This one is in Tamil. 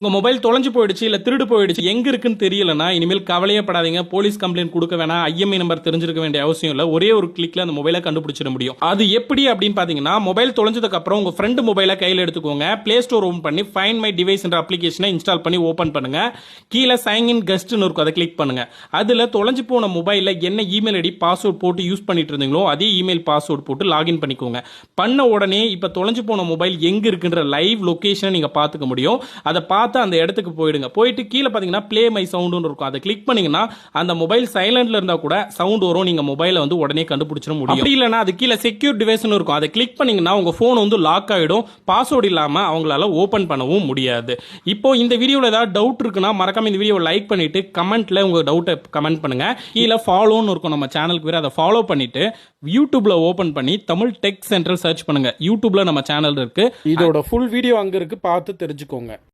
உங்க மொபைல் தொலைஞ்சு போயிடுச்சு இல்ல திருடு போயிடுச்சு எங்க இருக்குன்னு தெரியலனா இனிமேல் கவலையே படாதீங்க. போலீஸ் கம்ப்ளைண்ட் கொடுக்க வேணாம். ஐஎம்ஐ நம்பர் தெரிஞ்சிருக்க வேண்டிய அவசியம் இல்ல. ஒரே ஒரு கிளிக்ல அந்த மொபைலை கண்டுபிடிச்சிட முடியும். அது எப்படி அப்படின்னு பாத்தீங்கன்னா, மொபைல் தொலைஞ்சதுக்கு அப்புறம் உங்க ஃப்ரெண்ட் மொபைலை கையில எடுத்துக்கோங்க. பிளே ஸ்டோர் ஓபன் பண்ணி ஃபைண்ட் மை டிவைஸ் என்ற அப்ளிகேஷனை இன்ஸ்டால் பண்ணி ஓபன் பண்ணுங்க. கீழே சைன் இன் கெஸ்ட்னு இருக்கும், அதை கிளிக் பண்ணுங்க. அதுல தொலைஞ்சு போன மொபைல்ல என்ன இமெயில் ஐடி பாஸ்வேர்ட் போட்டு யூஸ் பண்ணிட்டு இருந்தீங்களோ அதே இமெயில் பாஸ்வேர்ட் போட்டு லாகின் பண்ணிக்கோங்க. பண்ண உடனே இப்ப தொலைஞ்சு போன மொபைல் எங்க இருக்குன்ற லைவ் லொகேஷனை நீங்க பாத்துக்க முடியும். அதை பார்த்து அந்த இடத்துக்கு போயிட்டு கீழே பாத்தீங்கன்னா ப்ளே மை சவுண்ட் இருக்கும், அதை கிளிக் பண்ணீங்கன்னா அந்த மொபைல் சைலண்ட்ல இருந்தா கூட சவுண்ட் வரும். நீங்க மொபைலை வந்து உடனே கண்டுபிடிச்சிட முடியும். அப்படி இல்லைன்னா அது கீழே செக்யூர் டிவைஸ்னு இருக்கும், அதை கிளிக் பண்ணீங்கன்னா உங்க போன் வந்து லாக் ஆயிடும். பாஸ்வேர்ட் இல்லாம அவங்களால ஓபன் பண்ணவும் முடியாது. இப்போ இந்த வீடியோல ஏதாவது டவுட் இருக்குன்னா மறக்காம இந்த வீடியோ லைக் பண்ணிட்டு கமெண்ட்ல உங்க டவுட்டை கமெண்ட் பண்ணுங்க. கீழே ஃபாலோன்னு இருக்கும் நம்ம சேனலுக்கு பேர், அதை ஃபாலோ பண்ணிட்டு யூடியூப்ல ஓபன் பண்ணி தமிழ் டெக் சென்ட்ரல் சர்ச் பண்ணுங்க. யூடியூப்ல நம்ம சேனல் இருக்கு. இதோட ஃபுல் வீடியோ அங்க இருக்கு, பார்த்து தெரிஞ்சுக்கோங்க.